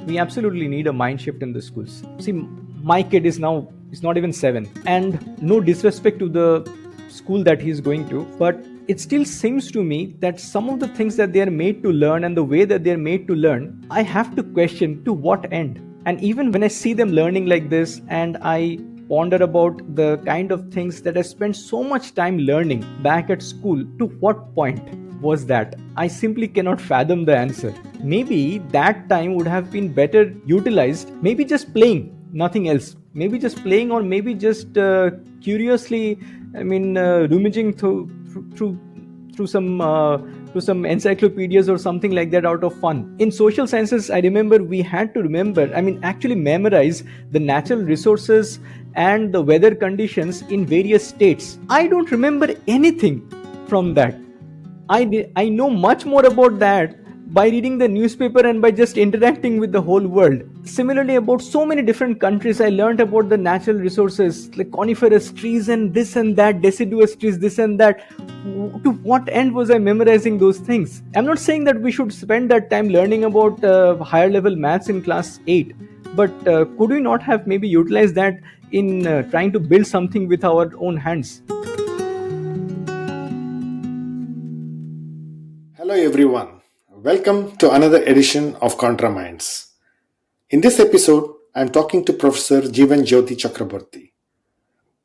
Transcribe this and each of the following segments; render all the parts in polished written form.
We absolutely need a mind shift in the schools. See, my kid is not even 7, and no disrespect to the school that he's going to, but it still seems to me that some of the things that they are made to learn and the way that they are made to learn, I have to question to what end. And even when I see them learning like this, and I ponder about the kind of things that I spent so much time learning back at school, to what point was that? I simply cannot fathom the answer. Maybe that time would have been better utilized, maybe just playing, nothing else. Maybe just playing, or maybe just curiously, rummaging through through some encyclopedias or something like that out of fun. In social sciences, I remember we had to actually memorize the natural resources and the weather conditions in various states. I don't remember anything from that. I know much more about that by reading the newspaper and by just interacting with the whole world. Similarly, about so many different countries, I learned about the natural resources like coniferous trees and this and that, deciduous trees, this and that. To what end was I memorizing those things? I'm not saying that we should spend that time learning about higher level maths in class 8, but could we not have maybe utilized that in trying to build something with our own hands? Hello everyone. Welcome to another edition of Contra Minds. In this episode, I am talking to Professor Jeevanjyoti Chakraborty.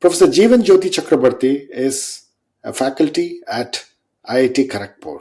Professor Jeevanjyoti Chakraborty is a faculty at IIT Kharagpur.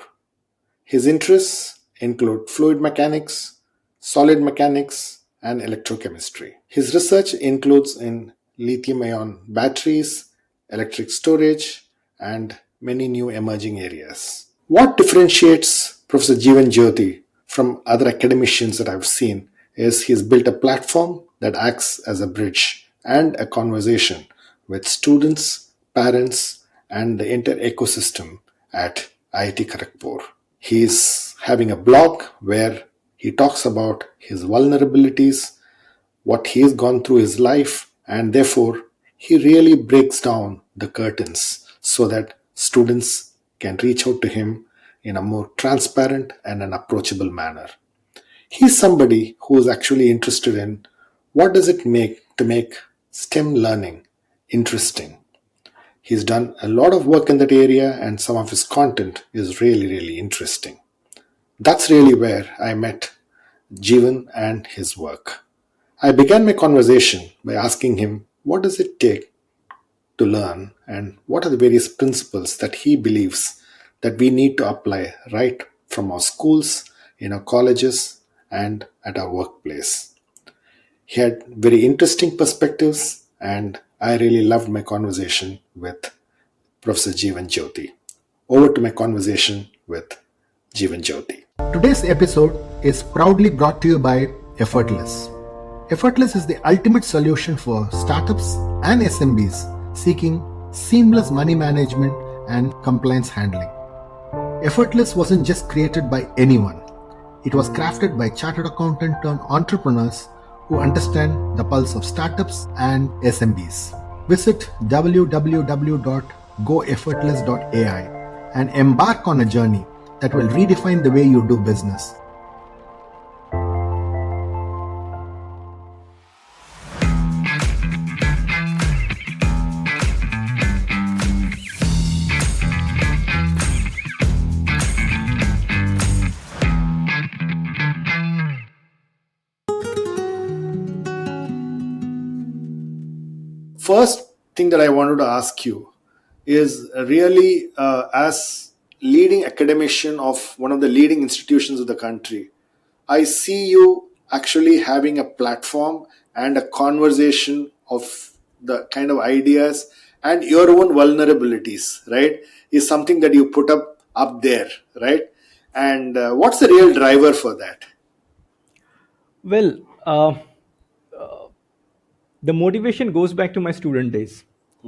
His interests include fluid mechanics, solid mechanics, and electrochemistry. His research includes in lithium-ion batteries, electric storage, and many new emerging areas. What differentiates Professor Jeevanjyoti from other academicians that I've seen is he's built a platform that acts as a bridge and a conversation with students, parents, and the entire ecosystem at IIT Kharagpur. He's having a blog where he talks about his vulnerabilities, what he's gone through his life, and therefore he really breaks down the curtains so that students can reach out to him in a more transparent and an approachable manner. He's somebody who is actually interested in what does it make to make STEM learning interesting. He's done a lot of work in that area and some of his content is really, really interesting. That's really where I met Jeevan and his work. I began my conversation by asking him what does it take to learn and what are the various principles that he believes that we need to apply right from our schools, in our colleges, and at our workplace. He had very interesting perspectives, and I really loved my conversation with Professor Jeevanjyoti. Over to my conversation with Jeevanjyoti. Today's episode is proudly brought to you by Effortless. Effortless is the ultimate solution for startups and SMBs seeking seamless money management and compliance handling. Effortless wasn't just created by anyone. It was crafted by chartered accountant turned entrepreneurs who understand the pulse of startups and SMBs. Visit www.goeffortless.ai and embark on a journey that will redefine the way you do business. First thing that I wanted to ask you is really as leading academician of one of the leading institutions of the country, I see you actually having a platform and a conversation of the kind of ideas and your own vulnerabilities, right, is something that you put up there, right? And what's the real driver for that? Well, the motivation goes back to my student days.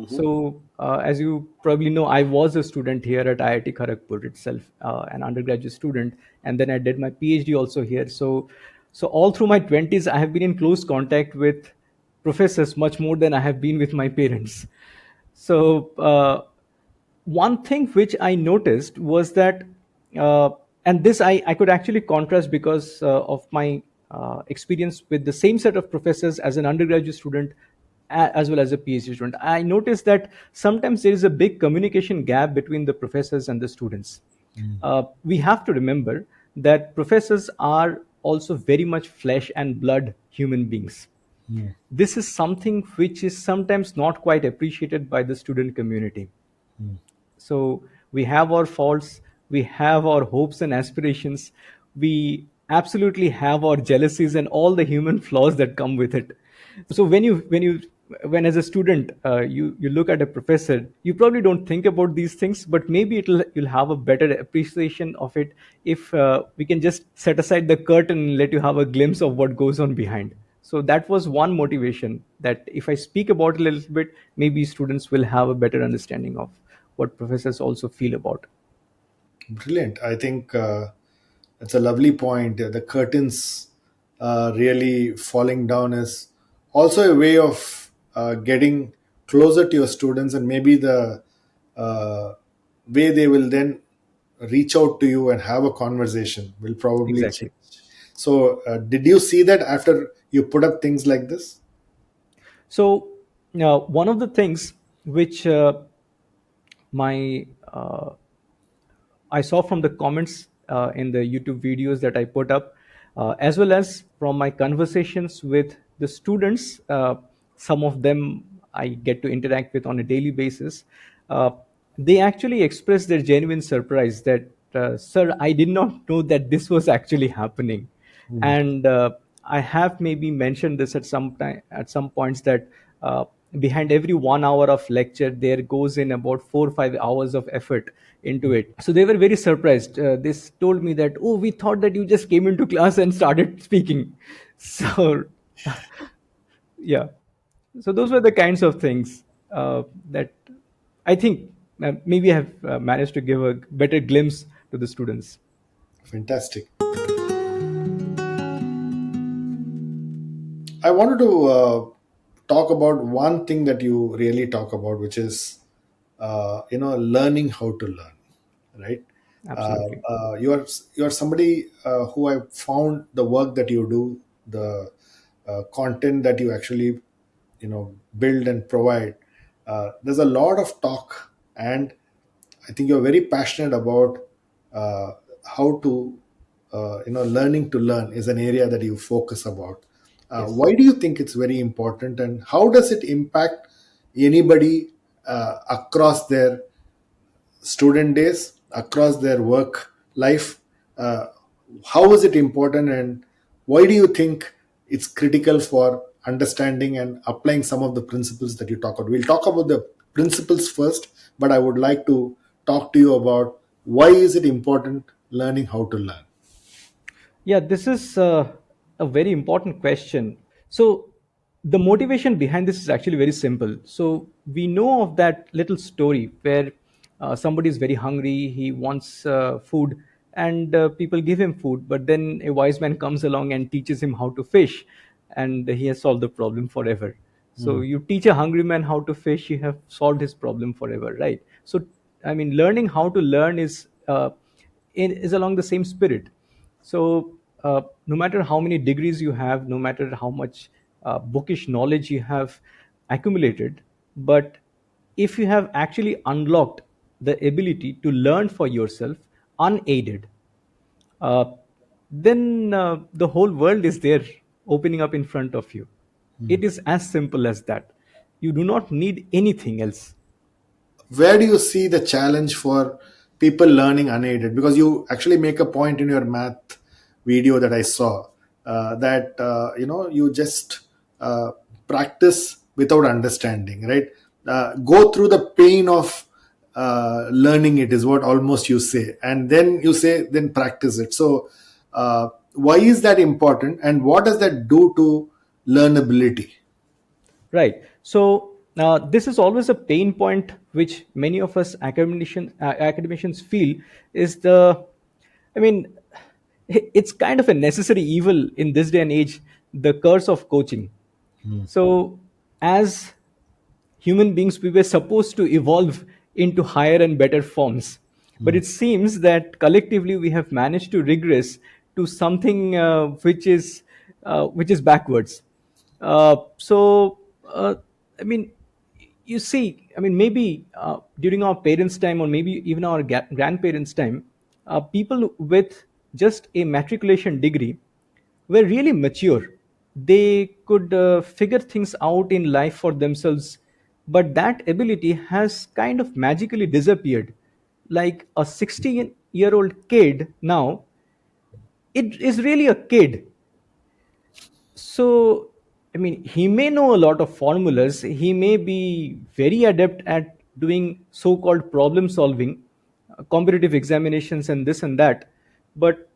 So, as you probably know, I was a student here at IIT Kharagpur itself, an undergraduate student, and then I did my PhD also here. So all through my 20s, I have been in close contact with professors much more than I have been with my parents. So, one thing which I noticed was that, and this I could actually contrast because of my experience with the same set of professors as an undergraduate student as well as a PhD student. I noticed that sometimes there is a big communication gap between the professors and the students. We have to remember that professors are also very much flesh and blood human beings. This is something which is sometimes not quite appreciated by the student community. So we have our faults, we have our hopes and aspirations, we absolutely have our jealousies and all the human flaws that come with it. So when as a student you look at a professor, you probably don't think about these things, but maybe you'll have a better appreciation of it if we can just set aside the curtain and let you have a glimpse of what goes on behind. So that was one motivation, that if I speak about it a little bit, maybe students will have a better understanding of what professors also feel about. Brilliant. I think it's a lovely point. The curtains really falling down is also a way of getting closer to your students, and maybe the uh, way they will then reach out to you and have a conversation will probably change. Exactly. So, did you see that after you put up things like this? So one of the things which my I saw from the comments in the YouTube videos that I put up, as well as from my conversations with the students. Some of them I get to interact with on a daily basis. Uh, they actually expressed their genuine surprise that, sir, I did not know that this was actually happening. And I have maybe mentioned this at some time, at some points, that behind every 1 hour of lecture there goes in about 4 or 5 hours of effort into it. So they were very surprised. They told me that, oh, we thought that you just came into class and started speaking. So yeah, so those were the kinds of things that I think maybe I have managed to give a better glimpse to the students. Fantastic. I wanted to talk about one thing that you really talk about, which is learning how to learn, right? Absolutely. You are somebody who I found the work that you do, the content that you actually build and provide. There's a lot of talk, and I think you're very passionate about uh, how to learning to learn is an area that you focus about. Yes. Why do you think it's very important, and how does it impact anybody across their student days, across their work life? Uh, how is it important, and why do you think it's critical for understanding and applying some of the principles that you talk about? We'll talk about the principles first, but I would like to talk to you about why is it important learning how to learn. Yeah, this is a very important question. So, the motivation behind this is actually very simple. So, we know of that little story where somebody is very hungry, he wants food, and people give him food, but then a wise man comes along and teaches him how to fish, and he has solved the problem forever. So, Hmm. you teach a hungry man how to fish, you have solved his problem forever, right? So, I mean, learning how to learn is along the same spirit. So no matter how many degrees you have, no matter how much bookish knowledge you have accumulated, but if you have actually unlocked the ability to learn for yourself unaided, uh, then the whole world is there opening up in front of you. It is as simple as that. You do not need anything else. Where do you see the challenge for people learning unaided? Because you actually make a point in your math video that I saw, that you just uh, practice without understanding, right? Go through the pain of learning it is what almost you say, and then you say then practice it. So why is that important, and what does that do to learnability? Right. So this is always a pain point which many of us academicians feel is the, I mean, it's kind of a necessary evil in this day and age, the curse of coaching. So as human beings, we were supposed to evolve into higher and better forms. But it seems that collectively we have managed to regress to something which is which is backwards. So, I mean, you see, I mean, maybe during our parents' time, or maybe even our grandparents' time, people with just a matriculation degree were really mature. They could figure things out in life for themselves, but that ability has kind of magically disappeared. Like a 16-year-old kid now, it is really a kid. So, I mean, he may know a lot of formulas, he may be very adept at doing so called problem solving, competitive examinations, and this and that. But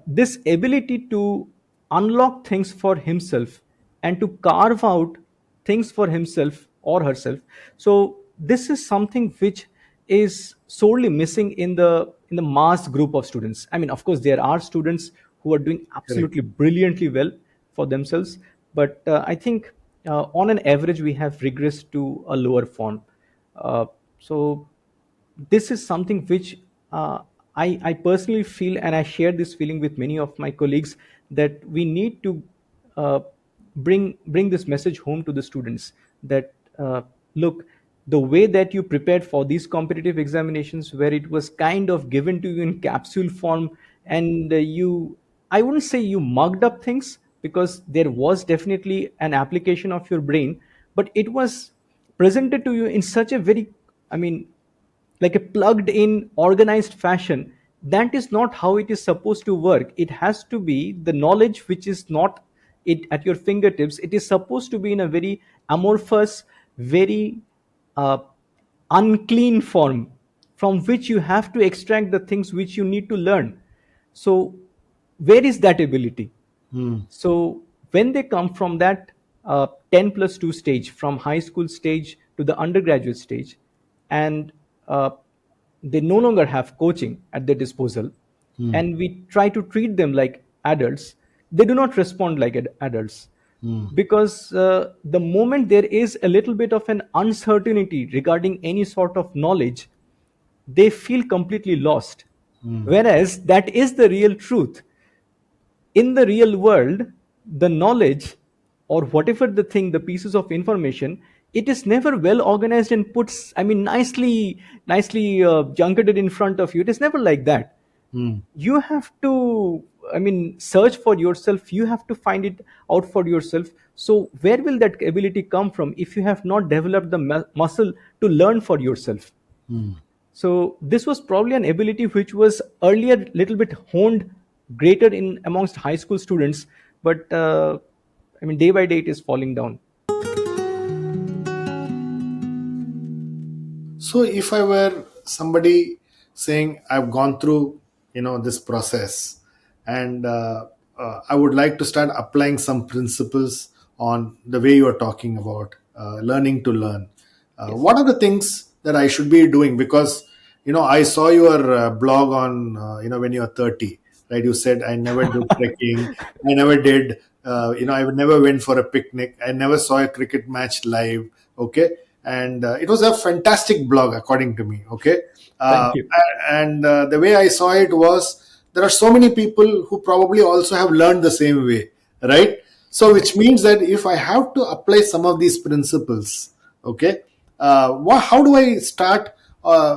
this ability to unlock things for himself and to carve out things for himself or herself, so this is something which is sorely missing in the mass group of students. I mean, of course there are students who are doing Correct. absolutely brilliantly well for themselves, but I think on an average we have regressed to a lower form. So this is something which I personally feel, and I share this feeling with many of my colleagues, that we need to uh, bring this message home to the students that look, the way that you prepared for these competitive examinations, where it was kind of given to you in capsule form, and you, I wouldn't say you mugged up things, because there was definitely an application of your brain, but it was presented to you in such a very, I mean, like a plugged in organized fashion. That is not how it is supposed to work. It has to be the knowledge which is not it at your fingertips. It is supposed to be in a very amorphous, very uh, unclean form, from which you have to extract the things which you need to learn. So where is that ability? Hmm. So when they come from that 10 plus 2 stage, from high school stage to the undergraduate stage, and uh, they no longer have coaching at their disposal, Hmm. and we try to treat them like adults, they do not respond like adults. Hmm. Because the moment there is a little bit of an uncertainty regarding any sort of knowledge, they feel completely lost. Hmm. Whereas that is the real truth. In the real world, the knowledge, or whatever the thing, the pieces of information, it is never well organized and puts, I mean, nicely junketed in front of you. It is never like that. Hmm. You have to, I mean, search for yourself. You have to find it out for yourself. So where will that ability come from if you have not developed the muscle to learn for yourself? Hmm. So this was probably an ability which was earlier little bit honed greater in amongst high school students, but I mean, day by day it is falling down. So if I were somebody saying I've gone through, this process, and I would like to start applying some principles on the way you are talking about learning to learn, Yes. what are the things that I should be doing? Because I saw your blog on when you are 30, right? You said I never did trekking, I never did, I never went for a picnic, I never saw a cricket match live. Okay, and it was a fantastic blog according to me. Okay, uh, Thank you. and the way I saw it was there are so many people who probably also have learned the same way, right? So which means that if I have to apply some of these principles, okay, how do I start uh,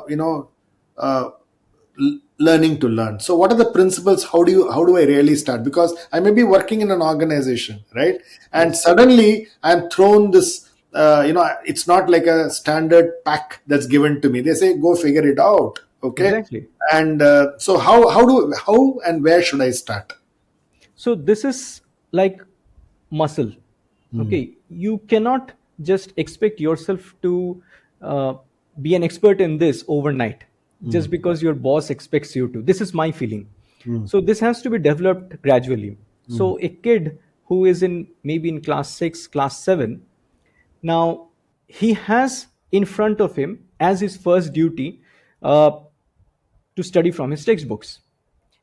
learning to learn? So what are the principles? How do I really start? Because I may be working in an organization, right, and Yes. suddenly I'm thrown this, it's not like a standard pack that's given to me. They say go figure it out. Okay, Exactly. and so how and where should I start? So this is like muscle. Hmm. Okay, you cannot just expect yourself to uh, be an expert in this overnight, Hmm. just because your boss expects you to. This is my feeling. Hmm. So this has to be developed gradually. Hmm. So a kid who is in maybe in class 6, class 7, now he has in front of him as his first duty uh, to study from his textbooks,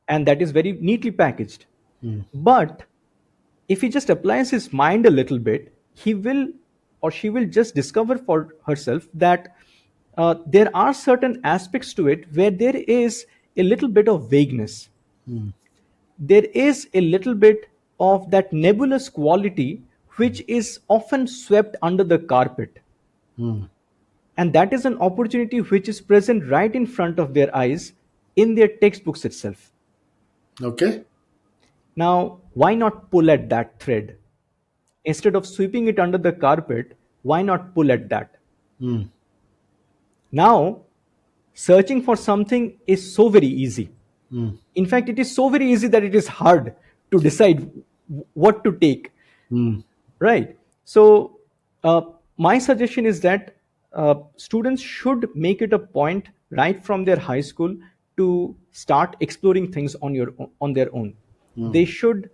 and that is very neatly packaged. Hmm. But if he just applies his mind a little bit, he will, or she will just discover for herself that there are certain aspects to it where there is a little bit of vagueness. Hmm. There is a little bit. of that nebulous quality which is often swept under the carpet. And that is an opportunity which is present right in front of their eyes in their textbooks itself. Okay. Now, why not pull at that thread? Instead of sweeping it under the carpet, why not pull at that? Now, searching for something is so very easy. In fact, it is so very easy that it is hard to decide what to take. Right. So, my suggestion is that students should make it a point right from their high school to start exploring things on their own. They should.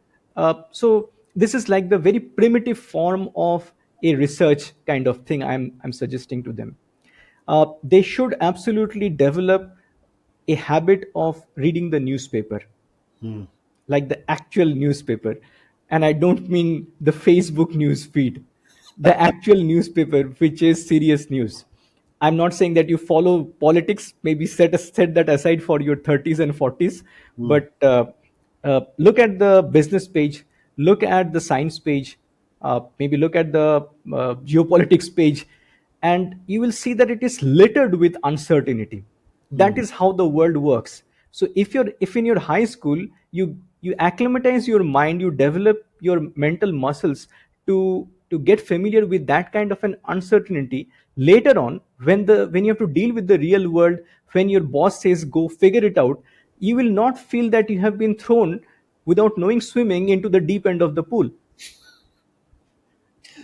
So this is like the very primitive form of a research kind of thing. I'm suggesting to them. They should absolutely develop a habit of reading the newspaper, like the actual newspaper. And I don't mean the Facebook news feed, the actual newspaper, which is serious news. I'm not saying that you follow politics, maybe set that aside for your 30s and 40s, but look at the business page, look at the science page, maybe look at the geopolitics page, and you will see that it is littered with uncertainty. That is how the world works. So if in your high school you acclimatize your mind, you develop your mental muscles to get familiar with that kind of an uncertainty, later on when you have to deal with the real world, when your boss says go figure it out, you will not feel that you have been thrown without knowing swimming into the deep end of the pool. Okay.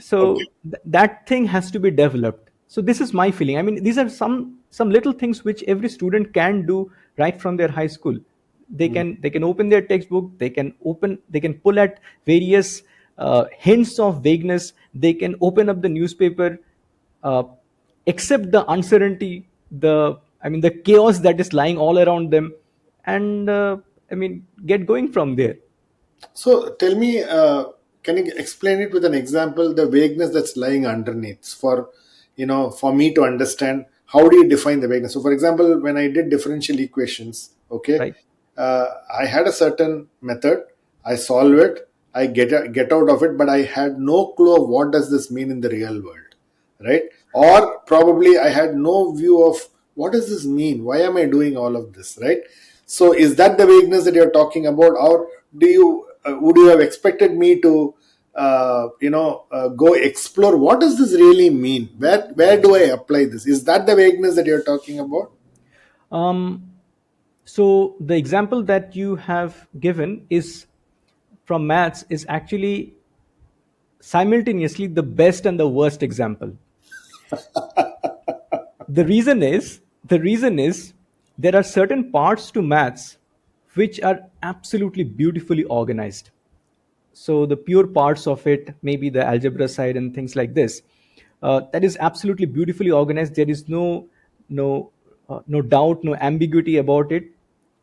So that thing has to be developed. So this is my feeling. I mean, these are some little things which every student can do right from their high school. They can open their textbook, they can pull at various hints of vagueness, they can open up the newspaper, uh, accept the uncertainty, the chaos that is lying all around them, and get going from there. So tell me, can you explain it with an example, the vagueness that's lying underneath for, for me to understand how do you define the vagueness? So for example, when I did differential equations, okay, Right. I had a certain method, I solve it, I get out of it, but I had no clue of what does this mean in the real world, right? Or probably I had no view of what does this mean? Why am I doing all of this, right? So is that the vagueness that you're talking about, or do you would you have expected me to go explore what does this really mean? Where do I apply this? Is that the vagueness that you're talking about? Um, so the example that you have given is from maths is actually simultaneously the best and the worst example. The reason is there are certain parts to maths which are absolutely beautifully organized. So the pure parts of it, maybe the algebra side and things like this, that is absolutely beautifully organized. There is no doubt, no ambiguity about it.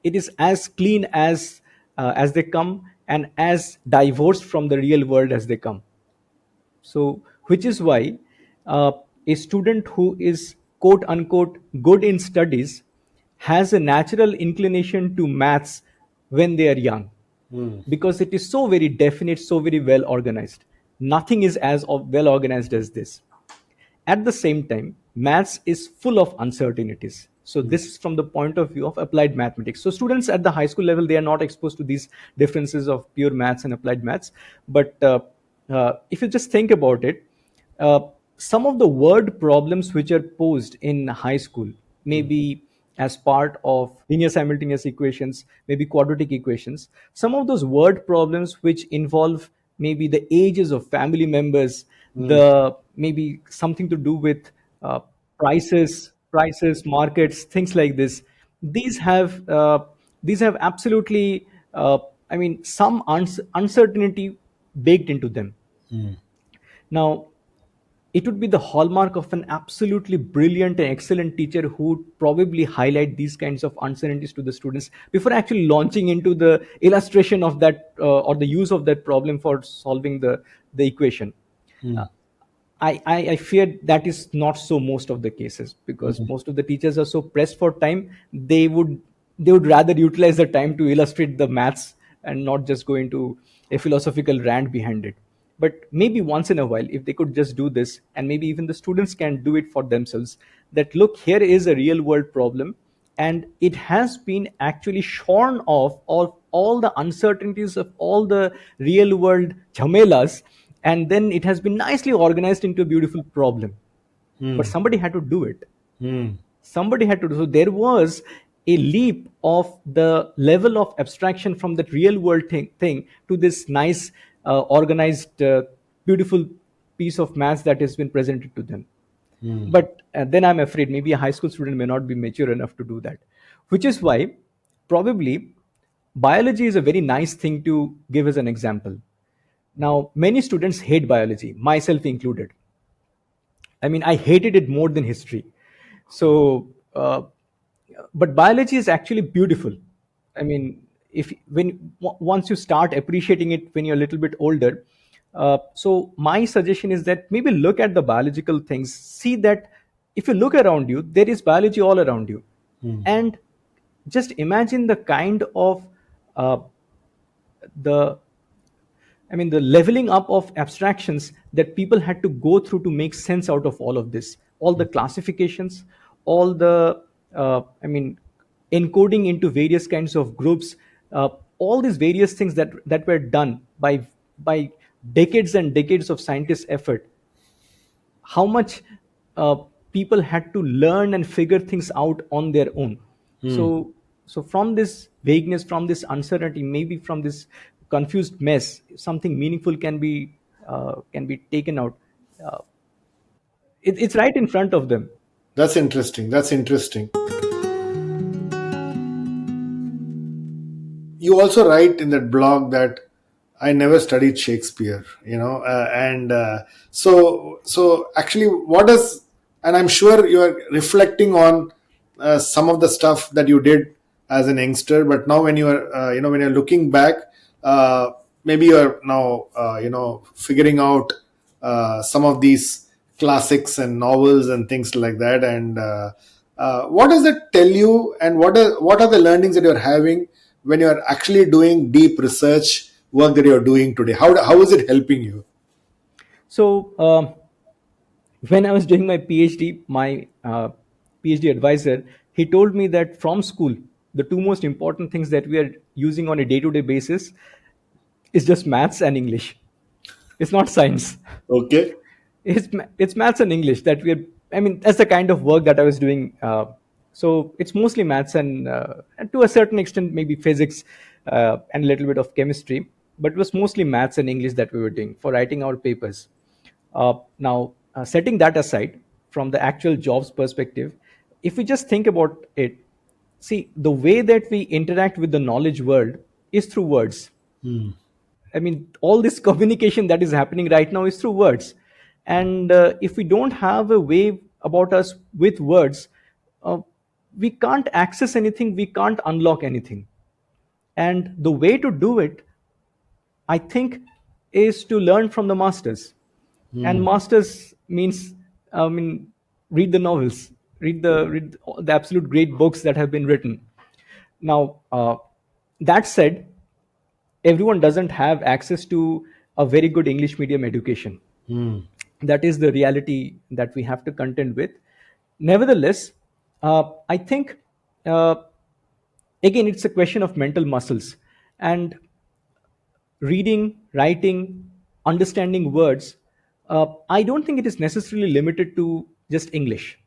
It is as clean as they come, and as divorced from the real world as they come. So, which is why a student who is quote unquote good in studies has a natural inclination to maths when they are young, because it is so very definite, so very well organized. Nothing is as well organized as this. At the same time, maths is full of uncertainties. So this is from the point of view of applied mathematics. So students at the high school level, they are not exposed to these differences of pure maths and applied maths. But if you just think about it, uh, some of the word problems which are posed in high school, maybe as part of linear simultaneous equations, maybe quadratic equations, some of those word problems which involve maybe the ages of family members, the maybe something to do with uh, prices, markets, things like this. These have absolutely, some uncertainty baked into them. Now, it would be the hallmark of an absolutely brilliant and excellent teacher who would probably highlight these kinds of uncertainties to the students before actually launching into the illustration of that, or the use of that problem for solving the equation. Uh, I fear that is not so most of the cases, because most of the teachers are so pressed for time, they would rather utilize the time to illustrate the maths and not just go into a philosophical rant behind it. But maybe once in a while, if they could just do this, and maybe even the students can do it for themselves, that look, here is a real world problem, and it has been actually shorn of all the uncertainties of all the real world jhamelas, and then it has been nicely organized into a beautiful problem. But Hmm. somebody had to do it. Hmm. Somebody had to do. So there was a leap of the level of abstraction from that real world thing to this nice, organized, beautiful piece of maths that has been presented to them. Hmm. But then I'm afraid maybe a high school student may not be mature enough to do that, which is why probably biology is a very nice thing to give as an example. Now, many students hate biology, myself included. I mean, I hated it more than history. So, but biology is actually beautiful. I mean, if when once you start appreciating it when you're a little bit older, so my suggestion is that maybe look at the biological things. See that if you look around you, there is biology all around you, and just imagine the kind of uh, the the leveling up of abstractions that people had to go through to make sense out of all of this, all the classifications, all the, encoding into various kinds of groups, all these various things that were done by decades and decades of scientists' effort. How much uh, people had to learn and figure things out on their own. So from this vagueness, from this uncertainty, maybe from this confused mess, something meaningful can be taken out. uh, it's right in front of them. That's interesting. That's interesting. You also write in that blog that I never studied Shakespeare, and so actually, what does, and I'm sure you are reflecting on some of the stuff that you did as an youngster, but now when you are, when you're looking back, uh, maybe you're now, figuring out some of these classics and novels and things like that, and what does that tell you, and what are the learnings that you're having when you're actually doing deep research work that you're doing today? How is it helping you? So when I was doing my PhD, my PhD advisor, he told me that from school, the two most important things that we are using on a day-to-day basis is just maths and English. It's not science. Okay. It's maths and English that we're. I mean, that's the kind of work that I was doing. So it's mostly maths and to a certain extent maybe physics and a little bit of chemistry, but it was mostly maths and English that we were doing for writing our papers. Now, setting that aside from the actual jobs perspective, if we just think about it, see the way that we interact with the knowledge world is through words. I mean, all this communication that is happening right now is through words. And if we don't have a way about us with words, uh, we can't access anything, we can't unlock anything. And the way to do it, I think, is to learn from the masters. And masters means, I mean, read the novels, read the absolute great books that have been written. Now, that said, everyone doesn't have access to a very good English medium education. That is the reality that we have to contend with. Nevertheless, I think, uh, again, it's a question of mental muscles. And reading, writing, understanding words, I don't think it is necessarily limited to just English.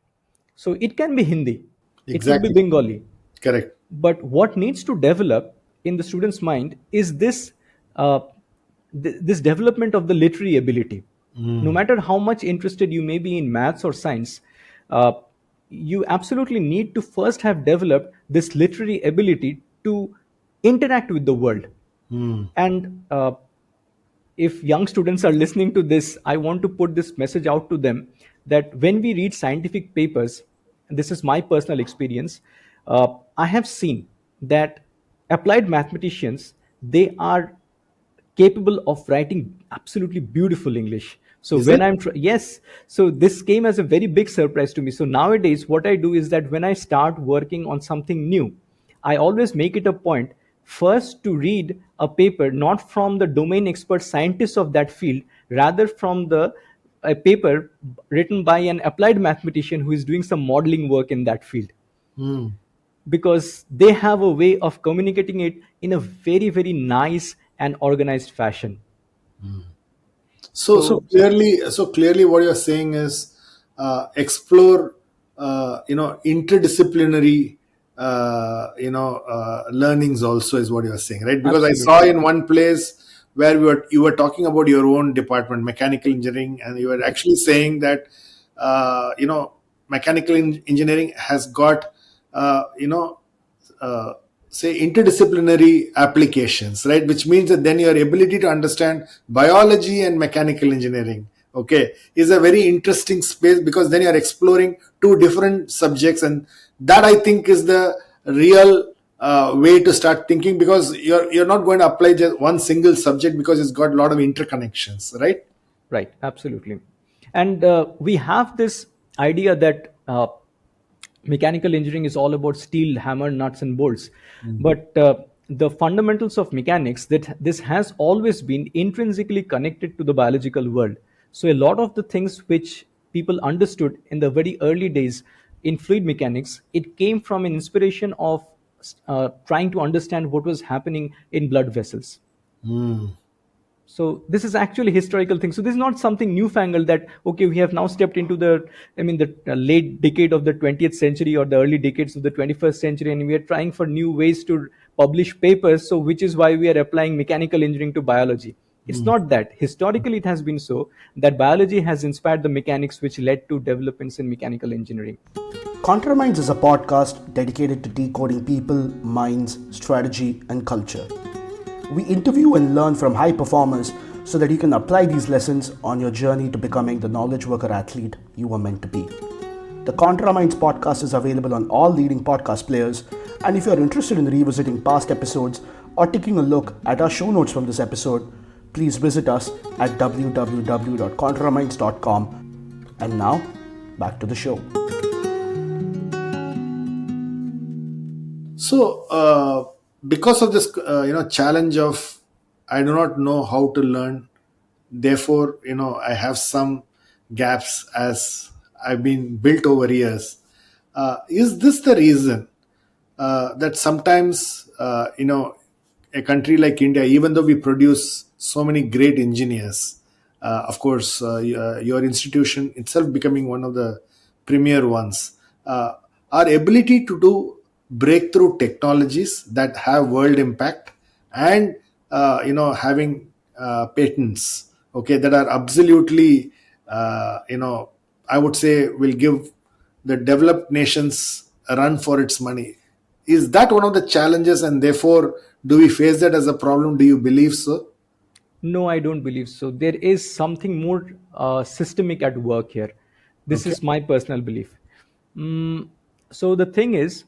So it can be Hindi, it could be Exactly. Bengali. Correct. But what needs to develop in the student's mind is uh, this development of the literary ability. No matter how much interested you may be in maths or science, uh, you absolutely need to first have developed this literary ability to interact with the world. And if young students are listening to this, I want to put this message out to them that when we read scientific papers, and this is my personal experience, I have seen that applied mathematicians, they are capable of writing absolutely beautiful English. So Is when it? yes, so this came as a very big surprise to me. So nowadays, what I do is that when I start working on something new, I always make it a point. first to read a paper not from the domain expert scientists of that field, rather from the a paper written by an applied mathematician who is doing some modeling work in that field, Hmm. because they have a way of communicating it in a very very nice and organized fashion. So So clearly, what you're saying is explore, interdisciplinary, learnings also is what you're saying, right? Because I saw absolutely. in one place where you were talking about your own department, mechanical engineering, and you were actually saying that, uh, you know, mechanical engineering has got, uh, you know, uh, say interdisciplinary applications, right? Which means that then your ability to understand biology and mechanical engineering, okay, is a very interesting space, because then you're exploring two different subjects, and that I think is the real way to start thinking, because you're not going to apply just one single subject, because it's got a lot of interconnections, right? Right, absolutely. And we have this idea that mechanical engineering is all about steel, hammer, nuts, and bolts. But the fundamentals of mechanics, that this has always been intrinsically connected to the biological world. So a lot of the things which people understood in the very early days in fluid mechanics, it came from an inspiration of trying to understand what was happening in blood vessels. Hmm. So this is actually historical thing. So this is not something newfangled that okay, we have now stepped into the, I mean, the late decade of the 20th century or the early decades of the 21st century, and we are trying for new ways to publish papers. So which is why we are applying mechanical engineering to biology. It's Hmm. not that. Historically, it has been so that biology has inspired the mechanics, which led to developments in mechanical engineering. Contraminds is a podcast dedicated to decoding people, minds, strategy, and culture. We interview and learn from high performers so that you can apply these lessons on your journey to becoming the knowledge worker athlete you were meant to be. The Contraminds podcast is available on all leading podcast players, and if you're interested in revisiting past episodes or taking a look at our show notes from this episode, please visit us at www.contraminds.com. And now, back to the show. So, because of this, challenge of I do not know how to learn, therefore, I have some gaps as I've been built over years. Is this the reason that sometimes, a country like India, even though we produce so many great engineers, of course, your institution itself becoming one of the premier ones, uh, our ability to do breakthrough technologies that have world impact, and having patents, okay, that are absolutely, I would say, will give the developed nations a run for its money. Is that one of the challenges, and therefore do we face that as a problem? Do you believe so? No, I don't believe so. There is something more systemic at work here. This Okay. is my personal belief. Mm, so the thing is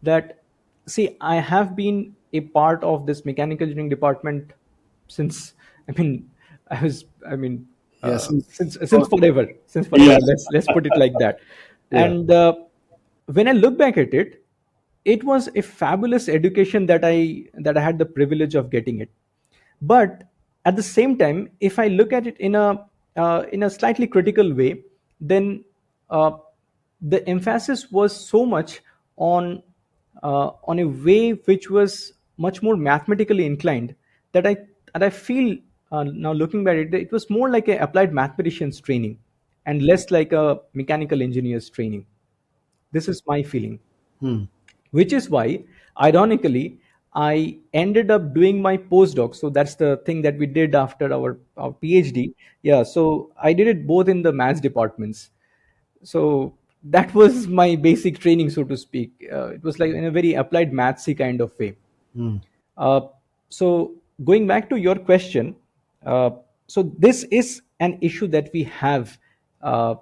that, see, I have been a part of this mechanical engineering department since, I mean, I mean, Yes. since forever, since forever. Yes. Let's put it like that. Yeah. And when I look back at it, it was a fabulous education that I had the privilege of getting it. But at the same time, if I look at it in a slightly critical way, then uh, the emphasis was so much on a way which was much more mathematically inclined, that I feel, now looking back at it, it was more like a applied mathematician's training and less like a mechanical engineer's training. This is my feeling, Hmm. which is why, ironically, I ended up doing my postdoc. So that's the thing that we did after our PhD. Yeah, so I did it both in the maths departments. So that was my basic training, so to speak. It was like in a very applied mathsy kind of way. Hmm. Uh, so going back to your question, so this is an issue that we have uh,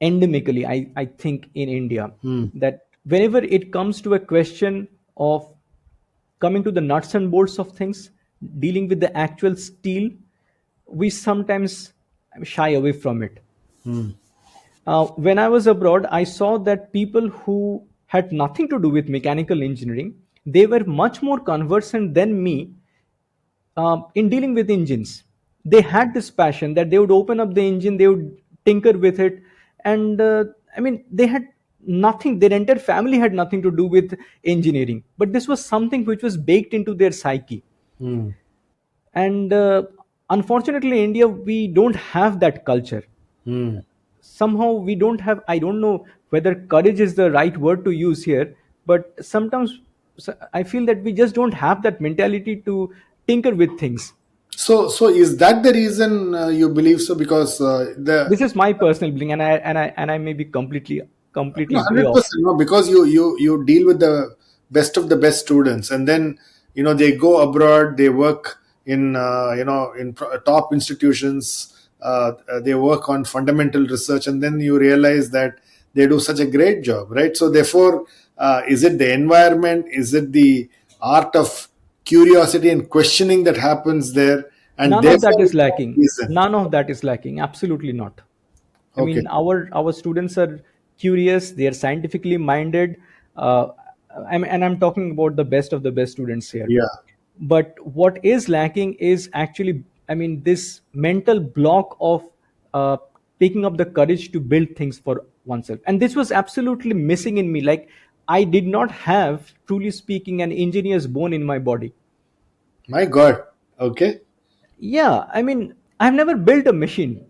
endemically, I think, in India, Hmm. that whenever it comes to a question of coming to the nuts and bolts of things, dealing with the actual steel, we sometimes shy away from it. Hmm. When I was abroad, I saw that people who had nothing to do with mechanical engineering, They were much more conversant than me in dealing with engines. They had this passion that they would open up the engine, they would tinker with it, and they had nothing. Their entire family had nothing to do with engineering, but this was something which was baked into their psyche. Mm. And unfortunately, in India, we don't have that culture. Mm. Somehow, we don't have. I don't know whether courage is the right word to use here, but sometimes I feel that we just don't have that mentality to tinker with things. So is that the reason you believe so? Because the This is my personal belief, and I may be completely no, way off. 100%, no, because you deal with the best of the best students, and then they go abroad, they work in top institutions, they work on fundamental research, and then you realize that they do such a great job, right? So therefore, is it the environment? Is it the art of curiosity and questioning that happens there? And None of that therefore, is it's that lacking. reason. None of that is lacking. Absolutely not. I Okay. mean, our students are curious. They are scientifically minded. Uh, and I'm talking about the best of the best students here. Yeah. But what is lacking is actually, this mental block of uh, taking up the courage to build things for oneself. And this was absolutely missing in me. Like, I did not have, truly speaking, an engineer's bone in my body. My God. Okay. Yeah, I've never built a machine.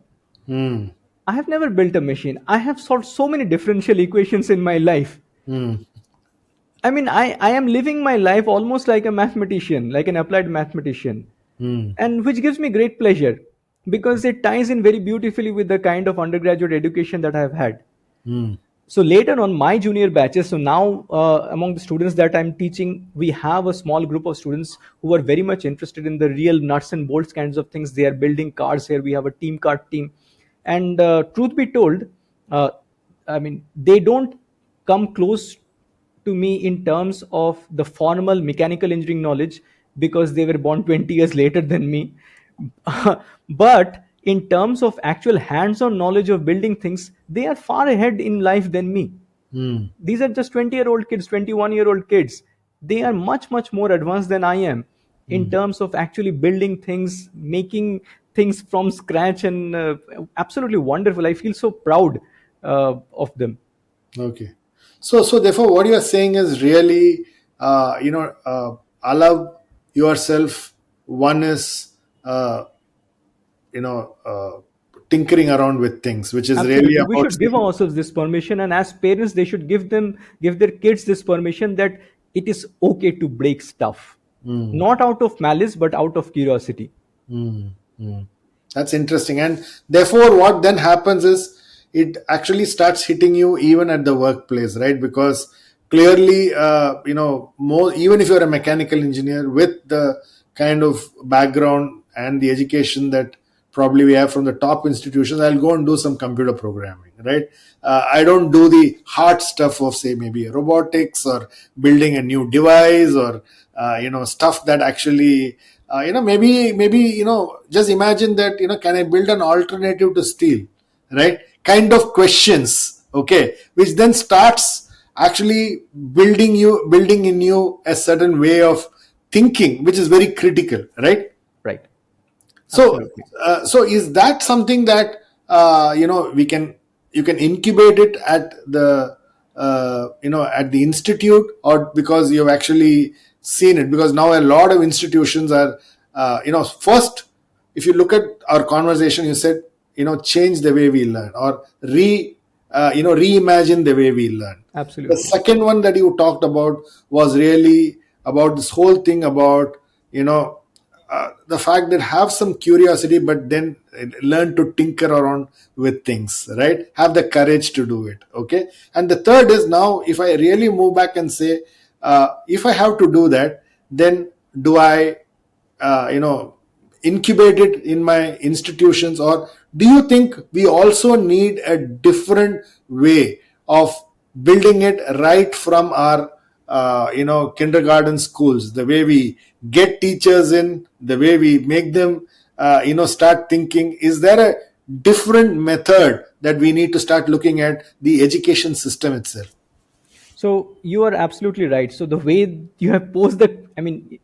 Hmm. I have never built a machine. I have solved so many differential equations in my life. Hmm. I am living my life almost like a mathematician, like an applied mathematician, Hmm. and which gives me great pleasure because it ties in very beautifully with the kind of undergraduate education that I have had. Hmm. So later on my junior batches, so now among the students that I'm teaching, we have a small group of students who are very much interested in the real nuts and bolts kinds of things. They are building cars here. We have a team car team. And truth be told, uh, they don't come close to me in terms of the formal mechanical engineering knowledge because they were born 20 years later than me. But in terms of actual hands-on knowledge of building things, they are far ahead in life than me. Hmm. These are just 20-year-old kids, 21-year-old kids. They are much, much more advanced than I am in Hmm. terms of actually building things, making things from scratch, and absolutely wonderful. I feel so proud of them. Okay. So therefore, what you are saying is really, allow yourself. One is, uh, you know, uh, tinkering around with things, which is really Absolutely, we about should give saying, ourselves this permission, and as parents, they should give their kids this permission that it is okay to break stuff, hmm, not out of malice but out of curiosity. hmm, hmm. That's interesting. And therefore, what then happens is it actually starts hitting you even at the workplace, right? Because clearly, more, even if you're a mechanical engineer with the kind of background and the education that probably we have from the top institutions, I'll go and do some computer programming, right? I don't do the hard stuff of, say, maybe robotics or building a new device or stuff that actually maybe just imagine that, can I build an alternative to steel, right? Kind of questions, okay, which then starts actually building in you a certain way of thinking, which is very critical, right? Right. So, Absolutely. so is that something that we can you can incubate it at the at the institute, or because you've actually seen it? Because now a lot of institutions are first, if you look at our conversation, you said change the way we learn, or reimagine the way we learn. The Absolutely. second one that you talked about was really about this whole thing about the fact that have some curiosity, but then learn to tinker around with things, right? Have the courage to do it. Okay. And the third is, now if I really move back and say, if I have to do that, then do I incubate it in my institutions, or do you think we also need a different way of building it right from our kindergarten schools, the way we get teachers in, the way we make them start thinking? Is there a different method that we need to start looking at the education system itself? So you are absolutely right. So the way you have posed the,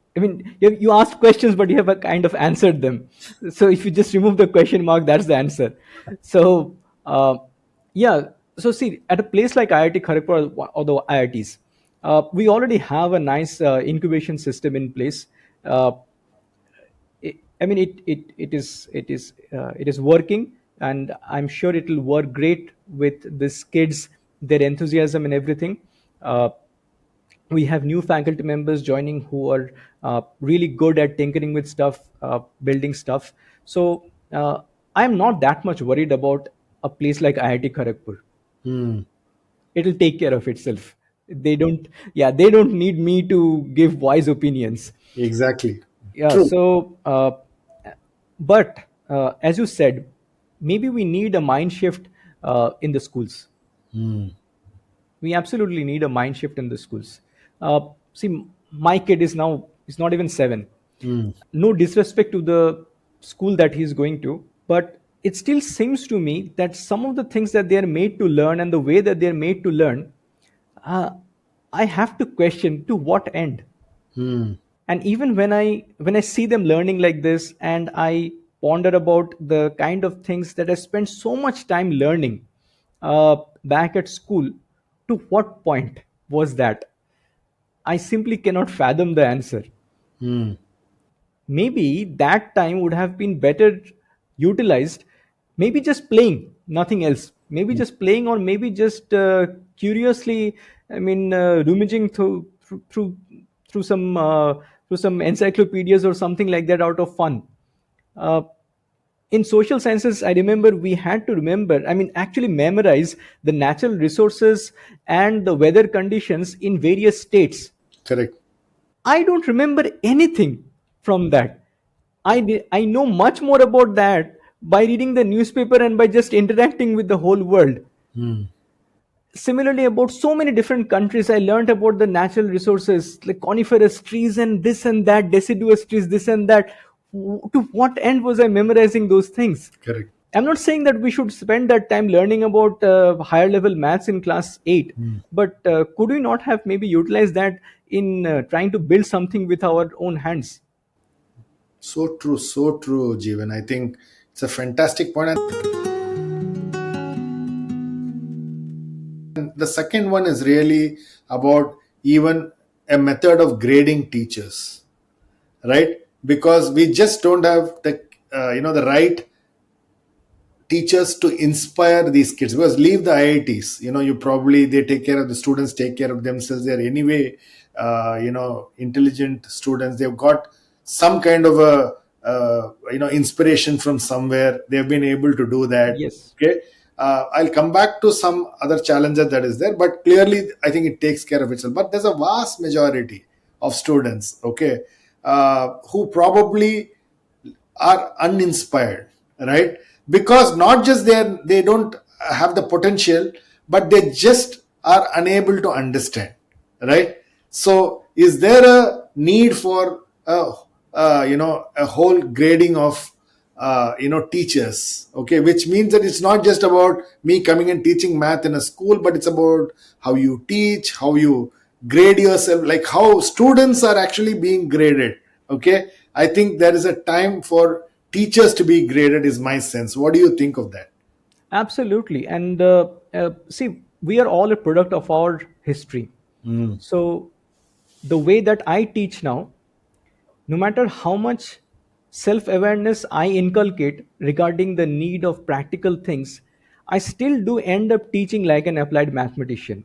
you asked questions, but you have a kind of answered them. So if you just remove the question mark, that's the answer. So uh, yeah. So see, at a place like IIT Kharagpur or the IITs, we already have a nice incubation system in place. Uh, it is working, and I'm sure it will work great with these kids, their enthusiasm and everything. Uh, we have new faculty members joining who are really good at tinkering with stuff, building stuff. So I'm not that much worried about a place like IIT Kharagpur. Hmm. It'll take care of itself. They don't, yeah, they don't need me to give wise opinions. Exactly. Yeah. True. So, but as you said, maybe we need a mind shift in the schools. Hmm. We absolutely need a mind shift in the schools. See, my kid is not even 7. Hmm. No disrespect to the school that he's going to, but it still seems to me that some of the things that they are made to learn and the way that they are made to learn, uh, I have to question to what end. Hmm. And even when I see them learning like this, and I ponder about the kind of things that I spent so much time learning back at school, to what point was that? I simply cannot fathom the answer. Hmm. Maybe that time would have been better utilized, maybe just playing, nothing else, maybe just playing, or maybe just curiously, rummaging through some encyclopedias or something like that out of fun. uh, in social sciences, I remember we had to remember, actually memorize the natural resources and the weather conditions in various states. Correct. I don't remember anything from that. I know much more about that by reading the newspaper and by just interacting with the whole world. Hmm. Similarly, about so many different countries, I learned about the natural resources like coniferous trees and this and that, deciduous trees, this and that. To what end was I memorizing those things? Correct. I'm not saying that we should spend that time learning about higher level maths in class 8, Hmm. but could we not have maybe utilized that in trying to build something with our own hands? So true, Jeevan. I think it's a fantastic point. And the second one is really about even a method of grading teachers, right? Because we just don't have the the right teachers to inspire these kids, because leave the IITs, you probably, they take care of the students, take care of themselves, they're anyway intelligent students, they've got some kind of a inspiration from somewhere, they've been able to do that. Yes, Okay. I'll come back to some other challenges that is there, but clearly I think it takes care of itself. But there's a vast majority of students, okay, who probably are uninspired, right? Because not just they don't have the potential, but they just are unable to understand, right? So is there a need for a whole grading of teachers, okay, which means that it's not just about me coming and teaching math in a school, but it's about how you teach, how you grade yourself, like how students are actually being graded. Okay, I think there is a time for teachers to be graded, is my sense. What do you think of that? absolutely. And see, we are all a product of our history. Mm. So the way that I teach now, no matter how much self awareness I inculcate regarding the need of practical things, I still do end up teaching like an applied mathematician,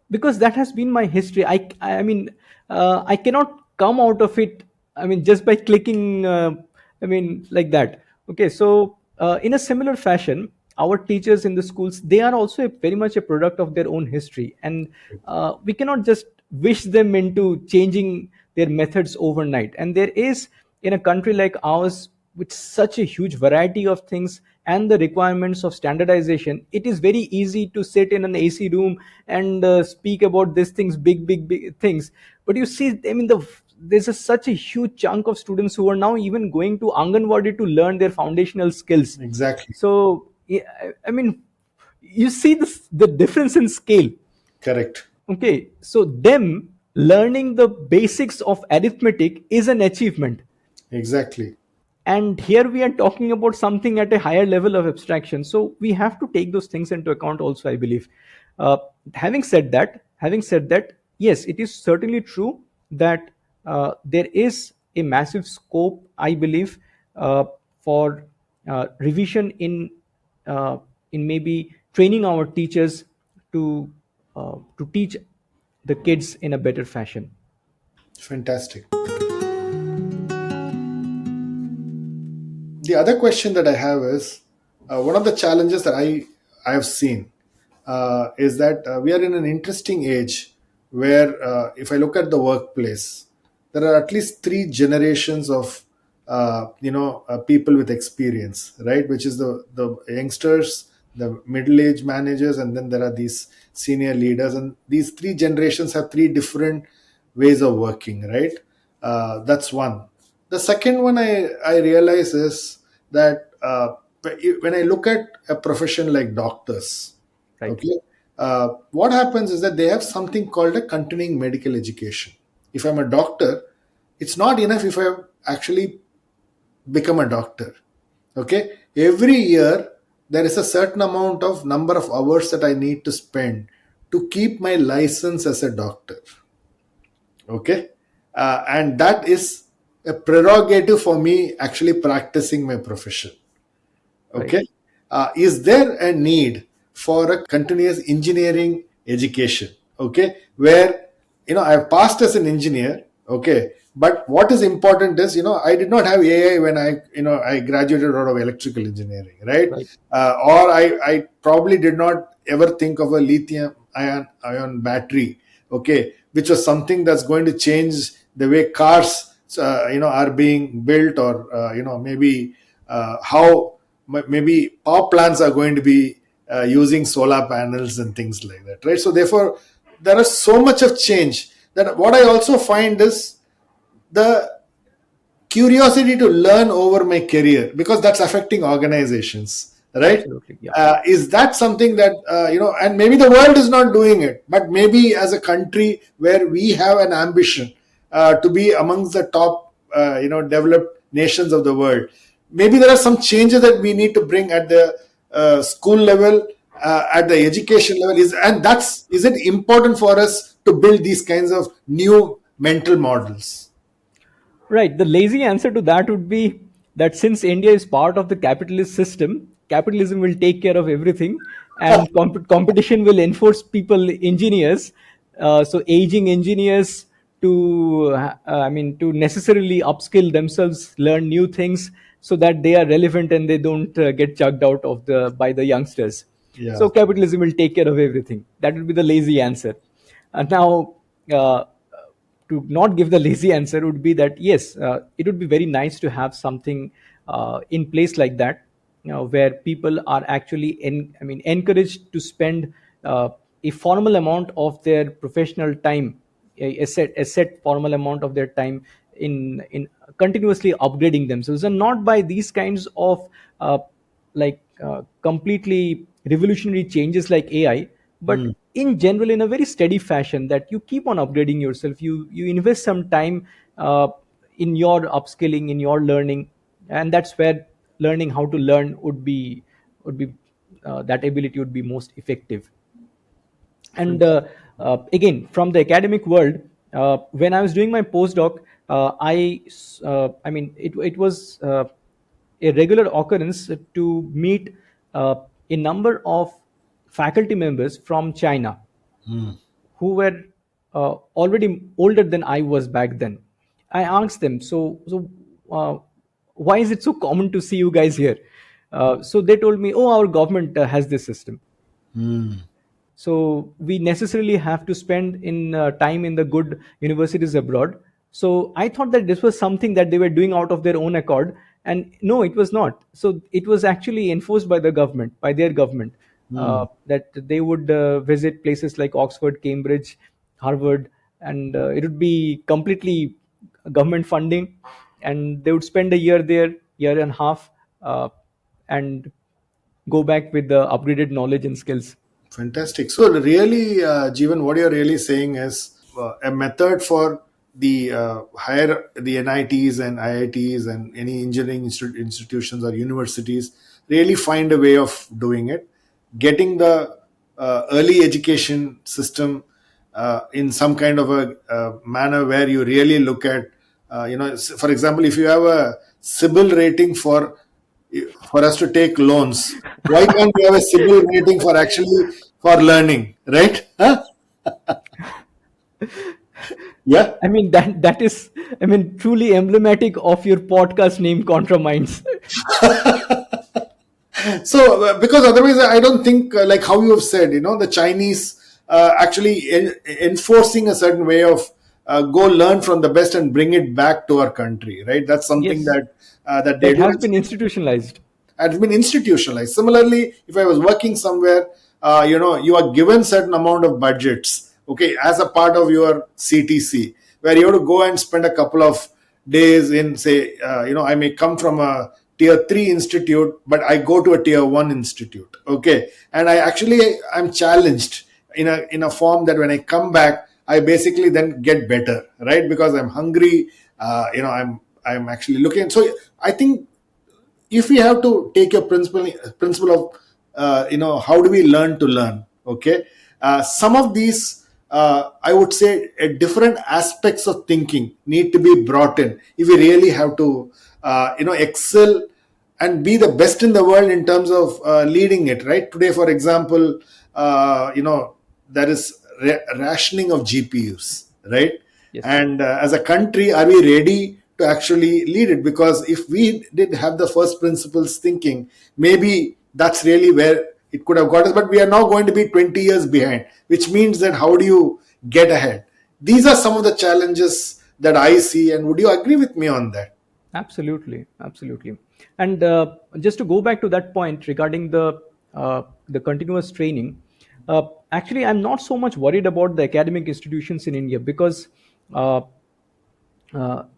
because that has been my history. I cannot come out of it, just by clicking, like that. Okay. So in a similar fashion, our teachers in the schools, they are also very much a product of their own history, and we cannot just wish them into changing their methods overnight. And there is, in a country like ours, with such a huge variety of things and the requirements of standardization, it is very easy to sit in an AC room and speak about these things, big things. But you see, there's such a huge chunk of students who are now even going to Anganwadi to learn their foundational skills. Exactly. So, yeah, you see the difference in scale. Correct. Okay, so them learning the basics of arithmetic is an achievement. Exactly. And here we are talking about something at a higher level of abstraction, so we have to take those things into account also, I believe. uh, having said that, yes, it is certainly true that there is a massive scope, I believe, for revision in maybe training our teachers to teach the kids in a better fashion. Fantastic. The other question that I have is, one of the challenges that I have seen is that we are in an interesting age where, if I look at the workplace, there are at least three generations of people with experience, right? Which is the youngsters, the middle age managers, and then there are these senior leaders, and these three generations have three different ways of working, right? That's one. The second one I realize is that when I look at a profession like doctors, Right. okay, what happens is that they have something called a continuing medical education. If I'm a doctor, it's not enough if I have actually become a doctor. Okay, every year there is a certain amount of number of hours that I need to spend to keep my license as a doctor. Okay, and that is a prerogative for me actually practicing my profession. Right. Okay, is there a need for a continuous engineering education? Okay, where I've passed as an engineer. Okay, but what is important is, I did not have AI when I graduated out of electrical engineering, right? Right. Or I probably did not ever think of a lithium ion battery, okay, which was something that's going to change the way cars are being built, or maybe how maybe power plants are going to be using solar panels and things like that, right? So therefore there is so much of change that what I also find is the curiosity to learn over my career, because that's affecting organizations, right? Absolutely. Yeah. Is that something that and maybe the world is not doing it, but maybe as a country where we have an ambition to be amongst the top developed nations of the world, maybe there are some changes that we need to bring at the school level, at the education level. Is it important for us to build these kinds of new mental models? Right. The lazy answer to that would be that since India is part of the capitalist system, capitalism will take care of everything, and competition will enforce people, engineers, so aging engineers to necessarily upskill themselves, learn new things, so that they are relevant and they don't get chucked out of the by the youngsters. So Yeah. capitalism will take care of everything. That would be the lazy answer. And now. To not give the lazy answer would be that yes, it would be very nice to have something in place like that, where people are actually encouraged to spend a formal amount of their professional time, a set formal amount of their time in continuously upgrading themselves, and not by these kinds of completely revolutionary changes like AI, but Hmm. in general in a very steady fashion, that you keep on upgrading yourself, you invest some time in your upskilling, in your learning, and that's where learning how to learn would be that ability would be most effective. And again, from the academic world, when I was doing my postdoc, it was a regular occurrence to meet a number of faculty members from China who were already older than I was back then. I asked them, so why is it so common to see you guys here? So they told me, oh, our government has this system. Hmm. So we necessarily have to spend in time in the good universities abroad. So I thought that this was something that they were doing out of their own accord, and no, it was not. So it was actually enforced by the government, by their government, Hmm. that they would visit places like Oxford, Cambridge, Harvard, and it would be completely government funding, and they would spend a year there, year and a half, and go back with the upgraded knowledge and skills. Fantastic. So really, Jeevan, what you're really saying is a method for the higher the NITs and IITs and any engineering institutions or universities really find a way of doing it, getting the early education system in some kind of a manner where you really look at, for example, if you have a CIBIL rating for us to take loans. Why can't we have a CIBIL rating for actually for learning, right? Huh? Yeah. I mean that is, I mean, truly emblematic of your podcast name, Contra Minds. So because otherwise, I don't think like how you have said, the Chinese actually enforcing a certain way of go learn from the best and bring it back to our country, right? That's something Yes, that they that do. has been institutionalized. Has been institutionalized. Similarly, if I was working somewhere, you are given certain amount of budgets, okay, as a part of your CTC, where you have to go and spend a couple of days in, say, I may come from a tier 3 institute, but I go to a tier 1 institute, okay, and I'm challenged in a form that when I come back, I basically then get better, right? Because I'm hungry, I'm actually looking. So I think if we have to take your principle of how do we learn to learn, okay, some of these I would say different aspects of thinking need to be brought in if we really have to excel and be the best in the world in terms of leading it, right? Today, for example, there is rationing of GPUs, right? Yes, And as a country, are we ready to actually lead it? Because if we did have the first principles thinking, maybe that's really where it could have got us. But we are now going to be 20 years behind, which means that how do you get ahead? These are some of the challenges that I see. And would you agree with me on that? absolutely, absolutely. And just to go back to that point regarding the continuous training, actually, I'm not so much worried about the academic institutions in India because uh,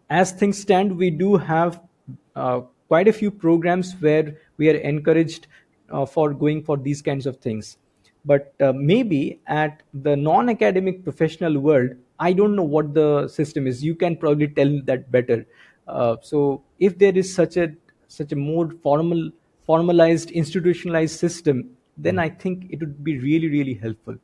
as things stand, we do have quite a few programs where we are encouraged for going for these kinds of things. But maybe at the non academic professional world, I don't know what the system is. You can probably tell that better. So, if there is such a more formalized, institutionalized system, then I think it would be really, really helpful.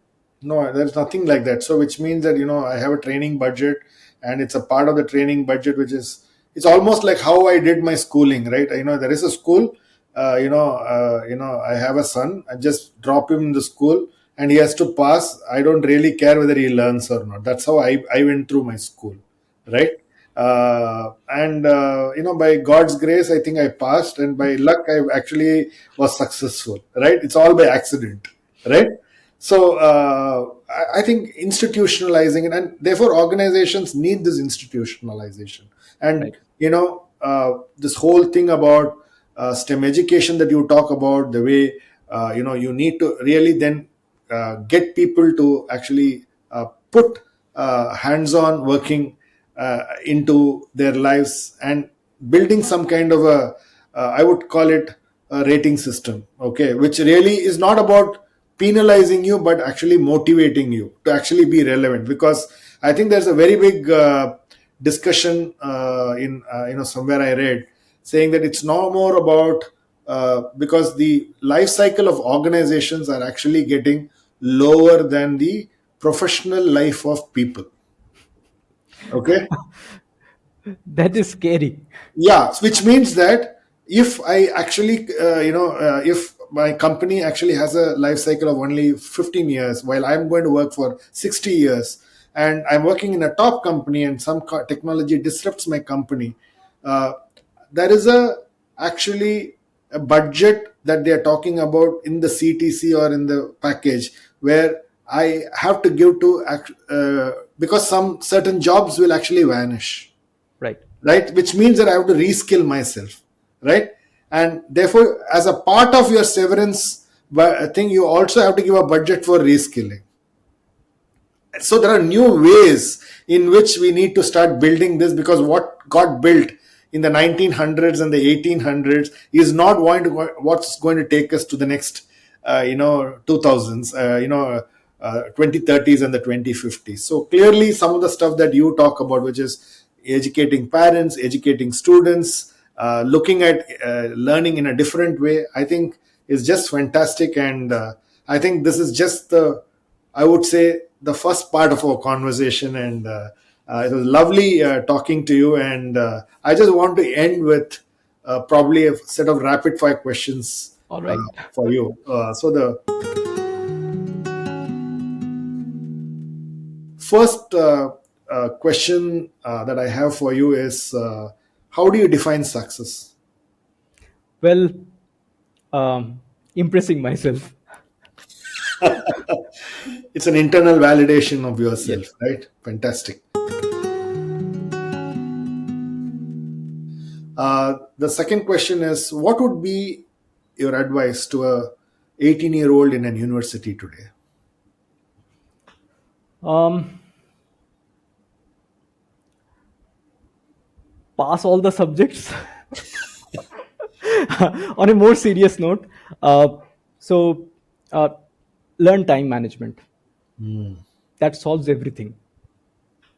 No, there's nothing like that. So, which means that I have a training budget, and it's a part of the training budget, which is it's almost like how I did my schooling, right? There is a school. I have a son. I just drop him in the school, and he has to pass. I don't really care whether he learns or not. That's how I went through my school, right? And by God's grace, I think I passed, and by luck, I actually was successful, right? It's all by accident, right? So I think institutionalizing it, and therefore organizations need this institutionalization. And Right. this whole thing about STEM education that you talk about, the way you need to really then get people to actually put hands-on working into their lives and building some kind of I would call it a rating system, okay, which really is not about penalizing you but actually motivating you to actually be relevant. Because I think there's a very big discussion in somewhere I read saying that it's no more about because the life cycle of organizations are actually getting lower than the professional life of people, okay. That is scary. Yeah, which means that if I actually if my company actually has a life cycle of only 15 years while I'm going to work for 60 years, and I'm working in a top company and some technology disrupts my company, uh, there is actually a budget that they are talking about in the CTC or in the package where I have to give to because some certain jobs will actually vanish, Right. right? Which means that I have to reskill myself, right? And therefore, as a part of your severance thing, you also have to give a budget for reskilling. So there are new ways in which we need to start building this, because what got built in the 1900s and the 1800s is not what's going to take us to the next 2000s, 2030s and the 2050s. So clearly some of the stuff that you talk about, which is educating parents, educating students, looking at learning in a different way, I think is just fantastic. And I think this is just I would say, the first part of our conversation. And it was lovely talking to you. And I just want to end with probably a set of rapid fire questions All right. for you. So the first question that I have for you is, how do you define success? Well, impressing myself. It's an internal validation of yourself, Yes. right? Fantastic. The second question is, what would be your advice to a 18-year-old in an university today? Pass all the subjects. On a more serious note, so learn time management. That solves everything.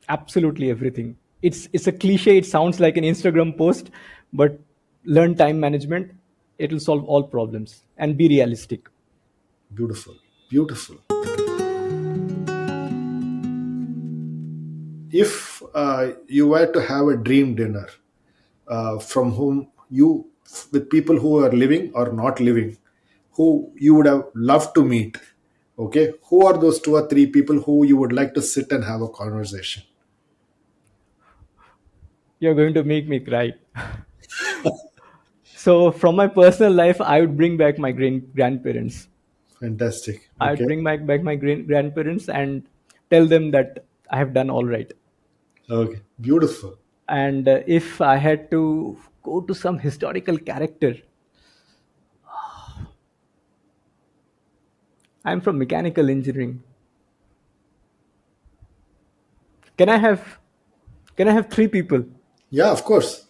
Absolutely everything. It's a cliche. It sounds like an Instagram post, but learn time management. It will solve all problems, and be realistic. Beautiful. Beautiful. If you were to have a dream dinner from whom you, with people who are living or not living, who you would have loved to meet, okay, who are those 2 or 3 people who you would like to sit and have a conversation? You're going to make me cry. So, from my personal life, I would bring back my grandparents. Fantastic. I'd Okay. bring back my grandparents and tell them that I have done all right. Okay. Beautiful. And if I had to go to some historical character, I'm from mechanical engineering. Can I have can I have 3 people? Yeah, of course.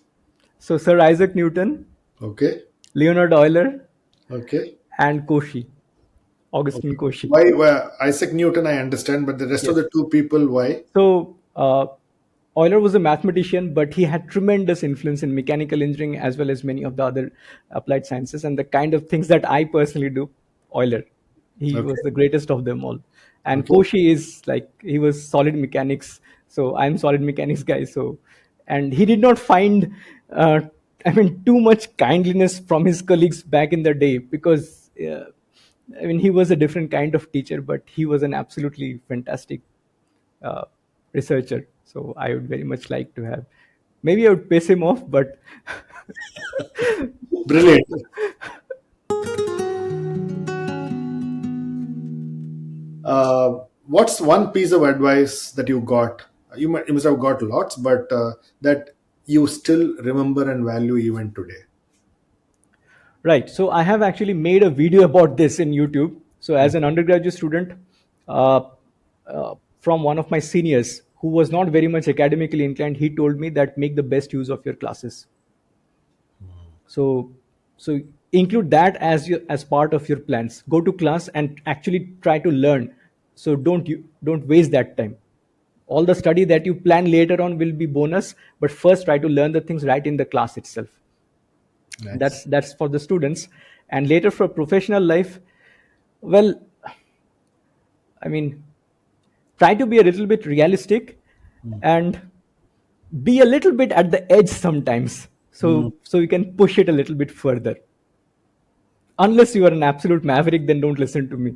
So Sir Isaac Newton, Okay. Leonard Euler, Okay. and Cauchy, Augustine Cauchy. Why? Well, Isaac Newton, I understand, but the rest of Yes. the 2 people, why? So Euler was a mathematician, but he had tremendous influence in mechanical engineering as well as many of the other applied sciences and the kind of things that I personally do. Euler, he Okay. was the greatest of them all, and Okay. Cauchy is like he was solid mechanics. So I'm solid mechanics guy. So, and he did not find, too much kindliness from his colleagues back in the day because. He was a different kind of teacher, but he was an absolutely fantastic uh, researcher. So I would very much like to have. Maybe I would piss him off, but Brilliant. What's one piece of advice that you got? You must have got lots, but that you still remember and value even today. right. So I have actually made a video about this in YouTube. So as an undergraduate student, uh, from one of my seniors who was not very much academically inclined, he told me that make the best use of your classes. So include that as part of your plans. Go to class and actually try to learn. So don't waste that time. All the study that you plan later on will be bonus, but first try to learn the things right in the class itself. Nice. That's for the students. And later for professional life, well, I mean, try to be a little bit realistic and be a little bit at the edge sometimes, so you can push it a little bit further. Unless you are an absolute maverick, then don't listen to me.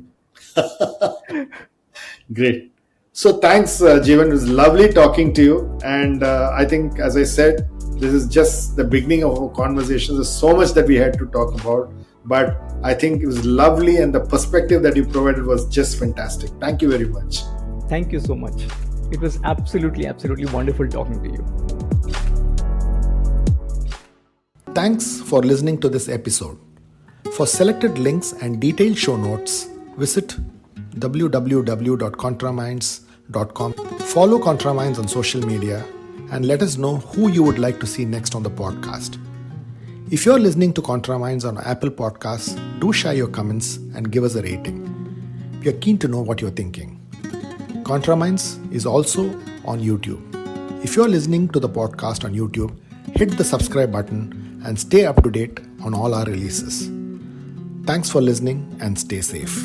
Great. So thanks, Jeevan. It was lovely talking to you. And I think, as I said, this is just the beginning of our conversation. There's so much that we had to talk about. But I think it was lovely, and the perspective that you provided was just fantastic. Thank you very much. Thank you so much. It was absolutely wonderful talking to you. Thanks for listening to this episode. For selected links and detailed show notes, visit www.contraminds.com. Follow ContraMinds on social media and let us know who you would like to see next on the podcast. If you're listening to Contraminds on Apple Podcasts, do share your comments and give us a rating. We are keen to know what you're thinking. Contraminds is also on YouTube. If you're listening to the podcast on YouTube, hit the subscribe button and stay up to date on all our releases. Thanks for listening and stay safe.